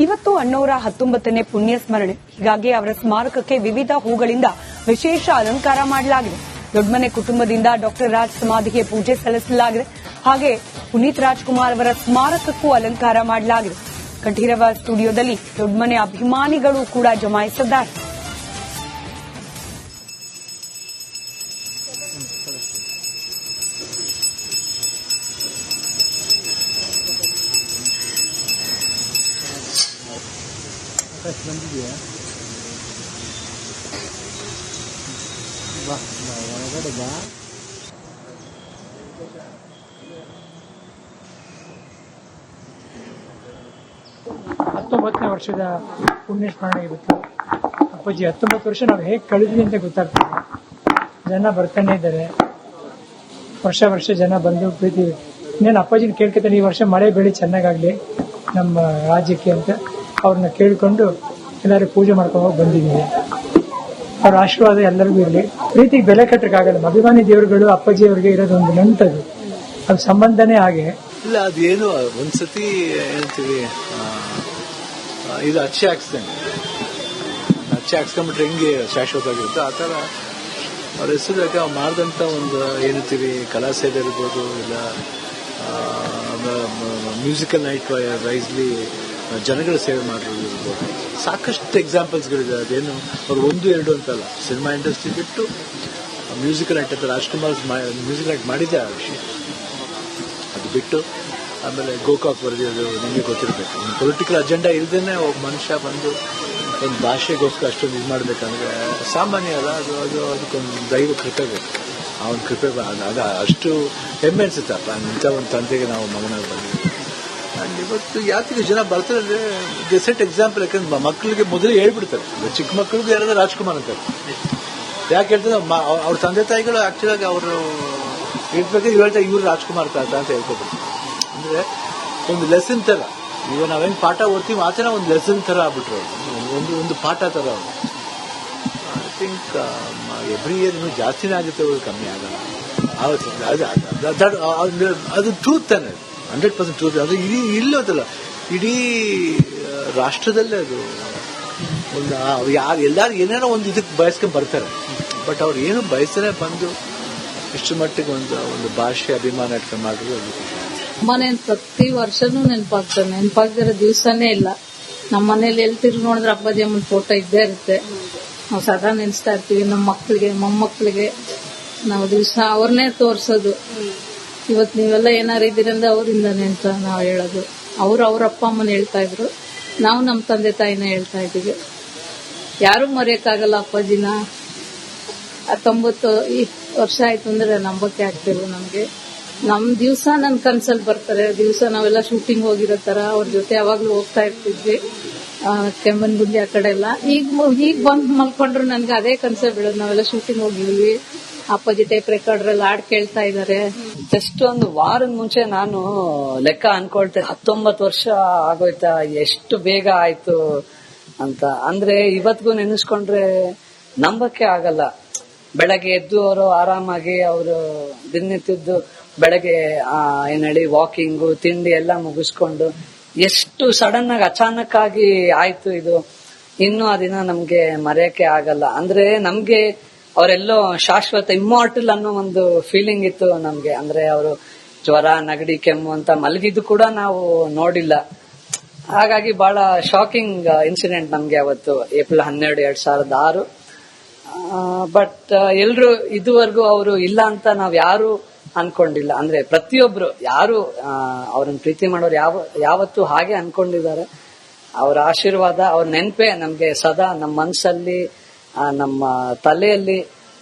ಇವತ್ತು ಅಣ್ಣವರ 19ನೇ ಪುಣ್ಯ ಸ್ಮರಣೆ. ಹೀಗಾಗಿ ಅವರ ಸ್ಮಾರಕಕ್ಕೆ ವಿವಿಧ ಹೂಗಳಿಂದ ವಿಶೇಷ ಅಲಂಕಾರ ಮಾಡಲಾಗಿದೆ. ದೊಡ್ಡಮನೆ ಕುಟುಂಬದಿಂದ ಡಾಕ್ಟರ್ ರಾಜ್ ಸಮಾಧಿಗೆ ಪೂಜೆ ಸಲ್ಲಿಸಲಾಗಿದೆ. ಹಾಗೆ ಪುನೀತ್ ರಾಜ್ಕುಮಾರ್ ಅವರ ಸ್ಮಾರಕಕ್ಕೂ ಅಲಂಕಾರ ಮಾಡಲಾಗಿದೆ. ಕಂಠೀರವ ಸ್ಟುಡಿಯೋದಲ್ಲಿ ದೊಡ್ಡಮನೆ ಅಭಿಮಾನಿಗಳು ಕೂಡ ಜಮಾಯಿಸಿದ್ದಾರೆ. ಹತ್ತೊಂಬತ್ತನೇ ವರ್ಷದ ಪುಣ್ಯ ಸ್ಮರಣೆ ಇವತ್ತು. ಅಪ್ಪಾಜಿ 19 ವರ್ಷ ನಾವು ಹೇಗೆ ಕಳೆದ್ವಿ ಅಂತ ಗೊತ್ತಾಗ್ತದೆ. ಜನ ಬರ್ತಾನೆ ಇದ್ದಾರೆ, ವರ್ಷ ಜನ ಬಂದು ಪ್ರೀತಿ. ಇನ್ನೇನು ಅಪ್ಪಾಜಿನ ಕೇಳ್ಕೊತಾನೆ, ಈ ವರ್ಷ ಮಳೆ ಬೆಳೆ ಚೆನ್ನಾಗಾಗ್ಲಿ ನಮ್ಮ ರಾಜ್ಯಕ್ಕೆ ಅಂತ ಅವ್ರನ್ನ ಕೇಳ್ಕೊಂಡು ಎಲ್ಲರೂ ಪೂಜೆ ಮಾಡ್ಕೊಂಡು ಹೋಗಿ ಬಂದಿದ್ದೀವಿ. ಅವ್ರ ಆಶೀರ್ವಾದ ಎಲ್ಲರಿಗೂ ಇರಲಿ. ಪ್ರೀತಿಗೆ ಬೆಲೆ ಕಟ್ಟಕ್ಕಾಗಲ್ಲ. ಅಭಿಮಾನಿ ದೇವರುಗಳು ಅಪ್ಪಾಜಿ ಅವ್ರಿಗೆ ಇರೋದು ಒಂದು ನಂಟದು, ಅದು ಸಂಬಂಧನೇ ಹಾಗೆ ಇಲ್ಲ. ಅದೇನು ಒಂದ್ಸತಿ ಹೇಳ್ತೀವಿ, ಇದು ಅಚ್ಚೆ ಹಾಕ್ಸ್ಕೊಂಡ್ಬಿಟ್ರೆ ಹೆಂಗೆ ಶಾಶ್ವತವಾಗಿರುತ್ತೆ ಆ ಥರ ಅವ್ರ ಹೆಸರು ಮಾಡಿದಂಥ ಒಂದು ಏನಂತೀವಿ ಕಲಾ ಸೇವೆ ಇರ್ಬೋದು, ಇಲ್ಲ ಮ್ಯೂಸಿಕಲ್ ನೈಟ್ ವೈಸ್ಲಿ ಜನಗಳ ಸೇವೆ ಮಾಡಿರ್ಬೋದು. ಸಾಕಷ್ಟು ಎಕ್ಸಾಂಪಲ್ಸ್ಗಳಿದೆ. ಅದೇನು ಅವ್ರು 1-2 ಅಂತಲ್ಲ, ಸಿನಿಮಾ ಇಂಡಸ್ಟ್ರಿ ಬಿಟ್ಟು ಮ್ಯೂಸಿಕಲ್ ನೈಟ್ ಅಂತ ರಾಜ್ಕುಮಾರ್ ಮ್ಯೂಸಿಕಲ್ ನೈಟ್ ಮಾಡಿದ್ದೆ ಆ ವಿಷಯ. ಅದು ಬಿಟ್ಟು ಆಮೇಲೆ ಗೋಕಾಕ್ ಬರೆದಿರೋದು ನಿಮಗೆ ಗೊತ್ತಿರಬೇಕು. ಒಂದು ಪೊಲಿಟಿಕಲ್ ಅಜೆಂಡಾ ಇಲ್ಲದೇ ಒಬ್ಬ ಮನುಷ್ಯ ಬಂದು ಒಂದು ಭಾಷೆಗೋಸ್ಕರ ಅಷ್ಟೊಂದು ಇದು ಮಾಡಬೇಕಂದ್ರೆ ಸಾಮಾನ್ಯ ಅಲ್ಲ. ಅದಕ್ಕೊಂದು ದೈವ ಕೃಪೆ ಬೇಕು. ಆ ಒಂದು ಕೃಪೆ ಅದು ಅಷ್ಟು ಹೆಮ್ಮೆ ಅನ್ಸುತ್ತಪ್ಪ, ಇಂಥ ಒಂದು ತಂದೆಗೆ ನಾವು ಮಗನಾಗಿ ಬಂದಿದ್ದೀವಿ. ಆ್ಯಂಡ್ ಇವತ್ತು ಯಾತಿಗೆ ಜನ ಬರ್ತಾರೆ ಡಿಸೆಂಟ್ ಎಕ್ಸಾಂಪಲ್. ಯಾಕಂದ್ರೆ ಮಕ್ಕಳಿಗೆ ಮೊದಲೇ ಹೇಳ್ಬಿಡ್ತಾರೆ, ಚಿಕ್ಕ ಮಕ್ಕಳಿಗೂ ಯಾರಾದ್ರೂ ರಾಜ್ಕುಮಾರ್ ಅಂತಾರೆ. ಯಾಕೆ ಹೇಳ್ತಾರೆ, ಅವ್ರ ತಂದೆ ತಾಯಿಗಳು ಆಕ್ಚುಲಾಗಿ ಅವರು ಇರ್ಬೇಕಾದ್ರೆ ಹೇಳ್ತಾರೆ ಇವ್ರು ರಾಜ್ಕುಮಾರ್ ತಾತ ಅಂತ ಹೇಳ್ಕೊಬಿಡ್ತಾರೆ. ಅಂದ್ರೆ ಒಂದು ಲೆಸನ್ ತರ, ಈಗ ನಾವೇನು ಪಾಠ ಓದ್ತೀವಿ ಆ ಥರ ಒಂದು ಲೆಸನ್ ತರ ಆಗ್ಬಿಟ್ರು. ಒಂದು ಪಾಠ ತರ ಅವರು. ಐ ಥಿಂಕ್ ಎವ್ರಿ ಇಯರ್ ಇನ್ನೂ ಜಾಸ್ತಿನೇ ಆಗುತ್ತೆ, ಕಮ್ಮಿ ಆಗಲ್ಲ. ಅದು ಟ್ರೂತ್ ತಾನೆ, 100% ಟ್ರೂತ್. ಅದು ಇಡೀ ಇಲ್ಲೋದಲ್ಲ, ಇಡೀ ರಾಷ್ಟ್ರದಲ್ಲೇ ಅದು ಒಂದು ಎಲ್ಲರೂ ಏನೇನೋ ಒಂದು ಇದಕ್ಕೆ ಬಯಸ್ಕೊಂಡು ಬರ್ತಾರೆ. ಬಟ್ ಅವ್ರು ಏನು ಬಯಸನೇ ಬಂದು ಇಷ್ಟು ಮಟ್ಟಿಗೆ ಒಂದು ಭಾಷೆ ಅಭಿಮಾನ ಇಟ್ಕೊಂಡು ಮಾಡಿದ್ರು. ಮನೆ ಪ್ರತಿ ವರ್ಷನೂ ನೆನಪಾಗ್ದಿರೋ ದಿವಸನೇ ಇಲ್ಲ. ನಮ್ಮ ಮನೇಲಿ ಎಲ್ತಿರು ನೋಡಿದ್ರೆ ಅಪ್ಪಾಜಿ ಅಮ್ಮನ ಫೋಟೋ ಇದ್ದೇ ಇರುತ್ತೆ. ನಾವು ಸದಾ ನೆನೆಸ್ತಾ ಇರ್ತೀವಿ. ನಮ್ಮ ಮಕ್ಕಳಿಗೆ ಮೊಮ್ಮಕ್ಕಳಿಗೆ ನಾವು ದಿವಸ ಅವ್ರನ್ನೇ ತೋರ್ಸೋದು. ಇವತ್ತು ನೀವೆಲ್ಲ ಏನಾರು ಇದ್ದೀರಂದ್ರೆ ಅವರಿಂದಾನೆ ಅಂತ ನಾವು ಹೇಳೋದು. ಅವ್ರ ಅಪ್ಪ ಅಮ್ಮನ ಹೇಳ್ತಾ ಇದ್ರು, ನಾವು ನಮ್ಮ ತಂದೆ ತಾಯಿನ ಹೇಳ್ತಾ ಇದ್ದೀವಿ. ಯಾರು ಮರೆಯಕ್ಕಾಗಲ್ಲ ಅಪ್ಪಾಜಿನ. 19 ವರ್ಷ ಆಯ್ತು ಅಂದ್ರೆ ನಂಬಕ್ಕೆ ಆಗ್ತಿಲ್ಲ ನಮ್ಗೆ. ನಮ್ ದಿವ್ಸ ನನ್ ಕನ್ಸಲ್ಲಿ ಬರ್ತಾರೆ. ದಿವ್ಸ ನಾವೆಲ್ಲ ಶೂಟಿಂಗ್ ಹೋಗಿರೋ ತರ ಅವ್ರ ಜೊತೆ ಯಾವಾಗ್ಲೂ ಹೋಗ್ತಾ ಇರ್ತಿದ್ವಿ, ಕೆಮ್ಮನ್ಗುಂಡಿ ಆ ಕಡೆ ಎಲ್ಲ. ಈಗ ಬಂದ್ ಮಲ್ಕೊಂಡ್ರು ನನ್ಗೆ ಅದೇ ಕನ್ಸಲ್ಲಿ ಬೀಳೋದು. ನಾವೆಲ್ಲ ಶೂಟಿಂಗ್ ಹೋಗಿದ್ವಿ, ಅಪ್ಪಾಜಿ ಟೇಪ್ ರೆಕಾರ್ಡ್ರಲ್ಲಿ ಹಾಡ್ ಕೇಳ್ತಾ ಇದಾರೆ. ಜಸ್ಟ್ ಒಂದು ವಾರದ ಮುಂಚೆ ನಾನು ಲೆಕ್ಕ ಅನ್ಕೊಳ್ತೇನೆ, 19 ವರ್ಷ ಆಗೋಯ್ತಾ, ಎಷ್ಟು ಬೇಗ ಆಯ್ತು ಅಂತ. ಅಂದ್ರೆ ಇವತ್ತಿಗೂ ನೆನೆಸ್ಕೊಂಡ್ರೆ ನಂಬಕ್ಕೆ ಆಗಲ್ಲ. ಬೆಳಗ್ಗೆ ಎದ್ದು ಅವರು ಆರಾಮಾಗಿ ಅವರು ದಿನನಿತ್ಯದ್ದು ಬೆಳಗ್ಗೆ ಏನ್ ಹೇಳಿ ವಾಕಿಂಗು ತಿಂಡಿ ಎಲ್ಲ ಮುಗಿಸ್ಕೊಂಡು ಎಷ್ಟು ಸಡನ್ ಆಗಿ ಅಚಾನಕ್ ಆಗಿ ಆಯ್ತು ಇದು. ಇನ್ನು ಆ ದಿನ ನಮ್ಗೆ ಮರೆಯಕ್ಕೆ ಆಗಲ್ಲ. ಅಂದ್ರೆ ನಮ್ಗೆ ಅವರೆಲ್ಲೋ ಶಾಶ್ವತ ಇಮ್ಮಾರ್ಟಲ್ ಅನ್ನೋ ಒಂದು ಫೀಲಿಂಗ್ ಇತ್ತು ನಮ್ಗೆ. ಅಂದ್ರೆ ಅವರು ಜ್ವರ ನೆಗಡಿ ಕೆಮ್ಮು ಅಂತ ಮಲಗಿದ್ದು ಕೂಡ ನಾವು ನೋಡಿಲ್ಲ. ಹಾಗಾಗಿ ಬಹಳ ಶಾಕಿಂಗ್ ಇನ್ಸಿಡೆಂಟ್ ನಮ್ಗೆ ಅವತ್ತು ಏಪ್ರಿಲ್ 12, 2006. ಬಟ್ ಎಲ್ರು ಇದುವರೆಗೂ ಅವರು ಇಲ್ಲ ಅಂತ ನಾವ್ ಯಾರು ಅನ್ಕೊಂಡಿಲ್ಲ. ಅಂದ್ರೆ ಪ್ರತಿಯೊಬ್ರು ಯಾರು ಅವ್ರನ್ನ ಪ್ರೀತಿ ಮಾಡೋರು ಯಾವತ್ತು ಹಾಗೆ ಅನ್ಕೊಂಡಿದ್ದಾರೆ. ಅವರ ಆಶೀರ್ವಾದ, ಅವ್ರ ನೆನಪೇ ನಮ್ಗೆ ಸದಾ ನಮ್ಮ ಮನಸ್ಸಲ್ಲಿ, ನಮ್ಮ ತಲೆಯಲ್ಲಿ.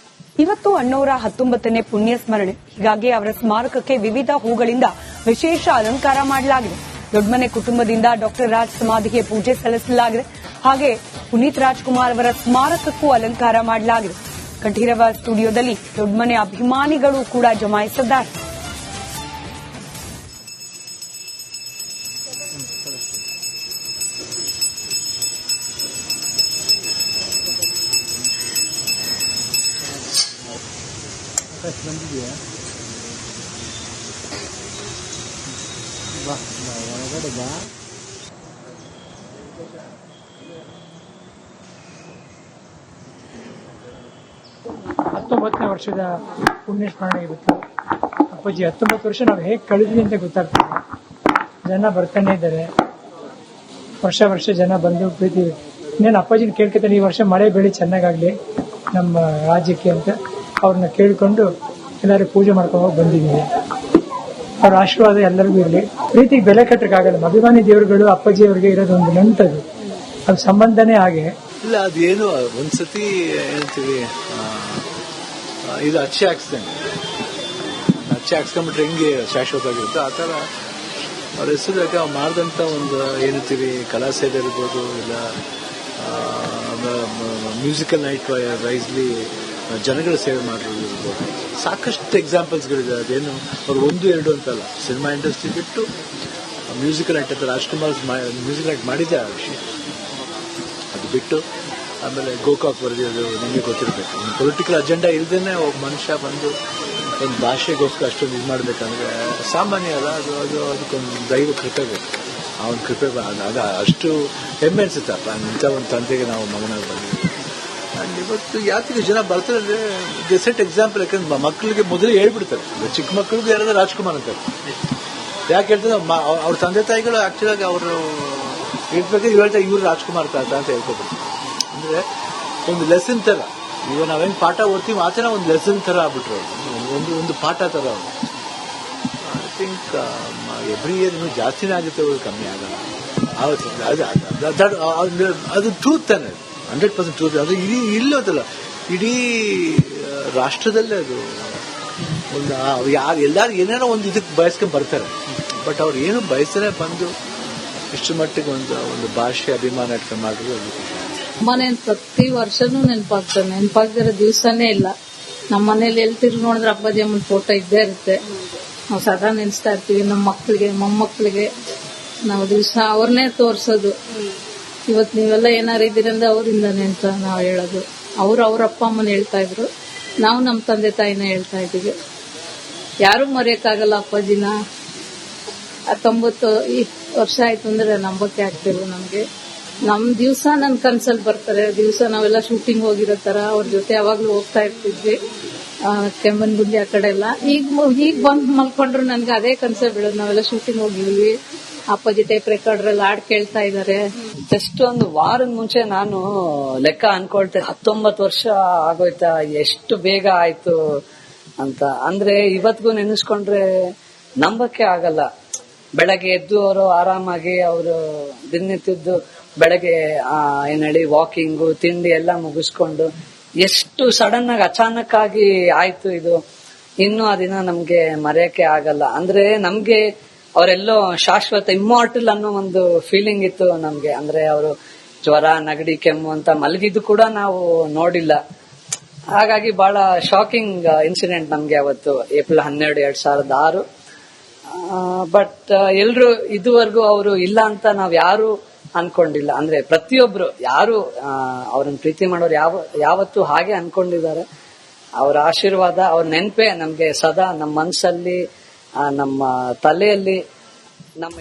ಇವತ್ತು ಅಣ್ಣವರ 19ನೇ ಪುಣ್ಯ ಸ್ಮರಣೆ. ಹೀಗಾಗಿ ಅವರ ಸ್ಮಾರಕಕ್ಕೆ ವಿವಿಧ ಹೂಗಳಿಂದ ವಿಶೇಷ ಅಲಂಕಾರ ಮಾಡಲಾಗಿದೆ. ದೊಡ್ಡಮನೆ ಕುಟುಂಬದಿಂದ ಡಾಕ್ಟರ್ ರಾಜ್ ಸಮಾಧಿಗೆ ಪೂಜೆ ಸಲ್ಲಿಸಲಾಗಿದೆ. ಹಾಗೆ ಪುನೀತ್ ರಾಜ್ಕುಮಾರ್ ಅವರ ಸ್ಮಾರಕಕ್ಕೂ ಅಲಂಕಾರ ಮಾಡಲಾಗಿದೆ. ಕಂಠೀರವ ಸ್ಟುಡಿಯೋದಲ್ಲಿ ದೊಡ್ಡಮನೆ ಅಭಿಮಾನಿಗಳು ಕೂಡ ಜಮಾಯಿಸಿದ್ದಾರೆ. ಬಾ ಒಳಗಡೆ ಬಾ. ಹತ್ತೊಂಬತ್ತನೇ ವರ್ಷದ ಪುಣ್ಯ ಸ್ಮರಣೆ ಇವತ್ತು. ಅಪ್ಪಾಜಿ 19 ವರ್ಷ ನಾವು ಹೇಗೆ ಕಳೆದ್ವಿ ಅಂತ ಗೊತ್ತಾಗ್ತದೆ. ಜನ ಬರ್ತಾನೆ ಇದ್ದಾರೆ, ವರ್ಷ ಜನ ಬಂದು ಪ್ರೀತಿ. ಇನ್ನೇನು ಅಪ್ಪಾಜಿನ ಕೇಳ್ಕೊತಾನೆ, ಈ ವರ್ಷ ಮಳೆ ಬೆಳೆ ಚೆನ್ನಾಗಾಗ್ಲಿ ನಮ್ಮ ರಾಜ್ಯಕ್ಕೆ ಅಂತ ಅವ್ರನ್ನ ಕೇಳ್ಕೊಂಡು ಎಲ್ಲರೂ ಪೂಜೆ ಮಾಡ್ಕೊಂಡು ಹೋಗಿ ಬಂದಿದ್ದೀವಿ. ಅವ್ರ ಆಶೀರ್ವಾದ ಎಲ್ಲರಿಗೂ ಇರಲಿ. ಪ್ರೀತಿಗೆ ಬೆಲೆ ಕಟ್ಟಕ್ಕಾಗಲ್ಲ. ಅಭಿಮಾನಿ ದೇವರುಗಳು ಅಪ್ಪಾಜಿ ಅವ್ರಿಗೆ ಇರೋದು ಒಂದು ನಂಟದು, ಅದು ಸಂಬಂಧನೇ ಹಾಗೆ. ಇಲ್ಲ, ಅದೇನು ಒಂದ್ಸತಿ ಏನಂತೀವಿ, ಇದು ಅಚ್ಚೆ ಹಾಕ್ಸ್ಕೊಂಡ್ಬಿಟ್ರೆ ಹೆಂಗೆ ಶಾಶ್ವತವಾಗಿರುತ್ತೆ ಆ ಥರ ಅವ್ರ ಹೆಸರು ಮಾಡಿದಂಥ ಒಂದು ಏನಂತೀವಿ ಕಲಾ ಸೇವೆ ಇರ್ಬೋದು, ಇಲ್ಲ ಮ್ಯೂಸಿಕಲ್ ನೈಟ್ ವೈಸ್ಲಿ ಜನಗಳ ಸೇವೆ ಮಾಡಿರೋದು ಇರ್ಬೋದು. ಸಾಕಷ್ಟು ಎಕ್ಸಾಂಪಲ್ಸ್ಗಳಿದೆ. ಅದೇನು ಅವ್ರು 1-2 ಅಂತಲ್ಲ, ಸಿನಿಮಾ ಇಂಡಸ್ಟ್ರಿ ಬಿಟ್ಟು ಮ್ಯೂಸಿಕಲ್ ನೈಟ್ ಅಂತ ರಾಜ್ಕುಮಾರ್ ಮ್ಯೂಸಿಕಲ್ ನೈಟ್ ಮಾಡಿದ್ದೆ ಆ ವಿಷಯ. ಅದು ಬಿಟ್ಟು ಆಮೇಲೆ ಗೋಕಾಕ್ ಬರೆದಿರೋದು ನಿಮಗೆ ಗೊತ್ತಿರಬೇಕು. ಒಂದು ಪೊಲಿಟಿಕಲ್ ಅಜೆಂಡಾ ಇಲ್ಲದೇ ಒಬ್ಬ ಮನುಷ್ಯ ಬಂದು ಒಂದು ಭಾಷೆಗೋಸ್ಕರ ಅಷ್ಟೊಂದು ಇದು ಮಾಡಬೇಕಂದ್ರೆ ಸಾಮಾನ್ಯ ಅಲ್ಲ. ಅದು ಅದಕ್ಕೊಂದು ದೈವ ಕೃಪೆ ಬೇಕು. ಆ ಒಂದು ಕೃಪೆ ಅದು ಅಷ್ಟು ಹೆಮ್ಮೆ ಅನ್ಸುತ್ತಪ್ಪ, ಇಂಥ ಒಂದು ತಂದೆಗೆ ನಾವು ಮಗನಾಗಿ ಬಂದಿದ್ದೀವಿ. ಆ್ಯಂಡ್ ಇವತ್ತು ಯಾತಿಗೆ ಜನ ಬರ್ತಾರೆ ಅಂದರೆ ಡಿಸೆಂಟ್ ಎಕ್ಸಾಂಪಲ್. ಯಾಕಂದ್ರೆ ಮಕ್ಕಳಿಗೆ ಮೊದಲೇ ಹೇಳ್ಬಿಡ್ತಾರೆ, ಚಿಕ್ಕ ಮಕ್ಕಳಿಗೂ ಯಾರಾದ್ರೂ ರಾಜ್ಕುಮಾರ್ ಅಂತಾರೆ. ಯಾಕೆ ಹೇಳ್ತಾರೆ, ಅವ್ರ ತಂದೆ ತಾಯಿಗಳು ಆ್ಯಕ್ಚುಲಾಗಿ ಅವರು ಇರ್ಬೇಕಾದ್ರೆ ಹೇಳ್ತಾರೆ ಇವ್ರು ರಾಜ್ಕುಮಾರ್ ತಾತ ಅಂತ ಹೇಳ್ಕೊಬಿಡ್ತಾರೆ. ಅಂದರೆ ಒಂದು ಲೆಸನ್ ಥರ, ಈಗ ನಾವೇನು ಪಾಠ ಓದ್ತೀವಿ ಆ ಥರ ಒಂದು ಲೆಸನ್ ಥರ ಆಗ್ಬಿಟ್ರು. ಒಂದು ಪಾಠ ಥರ ಅವರು. ಐ ಥಿಂಕ್ ಎವ್ರಿ ಇಯರ್ ಇನ್ನೂ ಜಾಸ್ತಿನೇ ಆಗುತ್ತೆ, ಅವರು ಕಮ್ಮಿ ಆಗಲ್ಲ. ಅದು ಟ್ರೂತ್ ತಾನೆ, 100% ಟ್ರೂತ್. ಅದು ಇಡೀ ಇಲ್ಲೋದಲ್ಲ, ಇಡೀ ರಾಷ್ಟ್ರದಲ್ಲೇ ಅದು ಒಂದು ಎಲ್ಲರೂ ಏನೇನೋ ಒಂದು ಇದಕ್ಕೆ ಬಯಸ್ಕೊಂಡು ಬರ್ತಾರೆ. ಬಟ್ ಅವ್ರು ಏನು ಬಯಸನೇ ಬಂದು ಇಷ್ಟು ಮಟ್ಟಿಗೆ ಒಂದು ಭಾಷೆ ಅಭಿಮಾನ ಇಟ್ಕೊಂಡು ಮಾಡಿದ್ರು. ಅದು ಮನೇಲಿ ಪ್ರತಿ ವರ್ಷನೂ ನೆನಪಾಗ್ದಿರೋ ದಿವಸನೇ ಇಲ್ಲ. ನಮ್ಮ ಮನೇಲಿ ಎಲ್ತಿರು ನೋಡಿದ್ರೆ ಅಪ್ಪಾಜಿ ಅಮ್ಮನ ಫೋಟೋ ಇದ್ದೇ ಇರುತ್ತೆ. ನಾವು ಸದಾ ನೆನೆಸ್ತಾ ಇರ್ತೀವಿ. ನಮ್ಮ ಮಕ್ಕಳಿಗೆ ಮೊಮ್ಮಕ್ಕಳಿಗೆ ನಾವು ದಿವಸ ಅವ್ರನ್ನೇ ತೋರ್ಸೋದು. ಇವತ್ತು ನೀವೆಲ್ಲ ಏನಾರು ಇದ್ದೀರಂದ್ರೆ ಅವರಿಂದಾನೆ ಅಂತ ನಾವು ಹೇಳೋದು. ಅವ್ರ ಅಪ್ಪ ಅಮ್ಮನ ಹೇಳ್ತಾ ಇದ್ರು, ನಾವು ನಮ್ಮ ತಂದೆ ತಾಯಿನ ಹೇಳ್ತಾ ಇದ್ದೀವಿ. ಯಾರು ಮರೆಯಕ್ಕಾಗಲ್ಲ ಅಪ್ಪಾಜಿನ. 19 ವರ್ಷ ಆಯ್ತು ಅಂದ್ರೆ ನಂಬಕ್ಕೆ ಆಗ್ತಿಲ್ಲ ನಮ್ಗೆ. ನಮ್ ದಿವ್ಸ ನನ್ ಕನ್ಸಲ್ಲಿ ಬರ್ತಾರೆ. ದಿವ್ಸ ನಾವೆಲ್ಲ ಶೂಟಿಂಗ್ ಹೋಗಿರೋ ತರ ಅವ್ರ ಜೊತೆ ಯಾವಾಗ್ಲೂ ಹೋಗ್ತಾ ಇರ್ತಿದ್ವಿ, ಕೆಮ್ಮನ್ಗುಂಡಿ ಆ ಕಡೆ ಎಲ್ಲ. ಈಗ ಬಂದ್ ಮಲ್ಕೊಂಡ್ರು ನನ್ಗೆ ಅದೇ ಕನ್ಸಲ್ಲಿ ಬೀಳೋದು. ನಾವೆಲ್ಲ ಶೂಟಿಂಗ್ ಹೋಗಿದ್ವಿ, ಅಪ್ಪಾಜಿ ಟೇಪ್ ರೆಕಾರ್ಡ್ರಲ್ಲಿ ಹಾಡ್ ಕೇಳ್ತಾ ಇದಾರೆ. ಜಸ್ಟ್ ಒಂದು ವಾರದ ಮುಂಚೆ ನಾನು ಲೆಕ್ಕ ಅನ್ಕೊಳ್ತೇನೆ, 19 ವರ್ಷ ಆಗೋಯ್ತಾ, ಎಷ್ಟು ಬೇಗ ಆಯ್ತು ಅಂತ. ಅಂದ್ರೆ ಇವತ್ತಿಗೂ ನೆನೆಸ್ಕೊಂಡ್ರೆ ನಂಬಕ್ಕೆ ಆಗಲ್ಲ. ಬೆಳಗ್ಗೆ ಎದ್ದು ಅವರು ಆರಾಮಾಗಿ ಅವರು ದಿನನಿತ್ಯದ್ದು ಬೆಳಗ್ಗೆ ಏನ್ ಹೇಳಿ ವಾಕಿಂಗು ತಿಂಡಿ ಎಲ್ಲ ಮುಗಿಸ್ಕೊಂಡು ಎಷ್ಟು ಸಡನ್ ಆಗಿ ಅಚಾನಕ್ ಆಗಿ ಆಯ್ತು ಇದು. ಇನ್ನು ಆ ದಿನ ನಮ್ಗೆ ಮರೆಯಕ್ಕೆ ಆಗಲ್ಲ. ಅಂದ್ರೆ ನಮ್ಗೆ ಅವರೆಲ್ಲೋ ಶಾಶ್ವತ ಇಮ್ಮಾರ್ಟಲ್ ಅನ್ನೋ ಒಂದು ಫೀಲಿಂಗ್ ಇತ್ತು ನಮ್ಗೆ. ಅಂದ್ರೆ ಅವರು ಜ್ವರ ನೆಗಡಿ ಕೆಮ್ಮು ಅಂತ ಮಲಗಿದ್ದು ಕೂಡ ನಾವು ನೋಡಿಲ್ಲ. ಹಾಗಾಗಿ ಬಹಳ ಶಾಕಿಂಗ್ ಇನ್ಸಿಡೆಂಟ್ ನಮ್ಗೆ ಅವತ್ತು ಏಪ್ರಿಲ್ 12, 2006. ಬಟ್ ಎಲ್ರು ಇದುವರೆಗೂ ಅವರು ಇಲ್ಲ ಅಂತ ನಾವ್ ಯಾರು ಅನ್ಕೊಂಡಿಲ್ಲ. ಅಂದ್ರೆ ಪ್ರತಿಯೊಬ್ರು ಯಾರು ಅವ್ರನ್ನ ಪ್ರೀತಿ ಮಾಡೋರು ಯಾವತ್ತೂ ಹಾಗೆ ಅನ್ಕೊಂಡಿದ್ದಾರೆ. ಅವ್ರ ಆಶೀರ್ವಾದ, ಅವ್ರ ನೆನಪೇ ನಮ್ಗೆ ಸದಾ ನಮ್ಮ ಮನಸ್ಸಲ್ಲಿ, ನಮ್ಮ ತಲೆಯಲ್ಲಿ, ನಮ್ಮ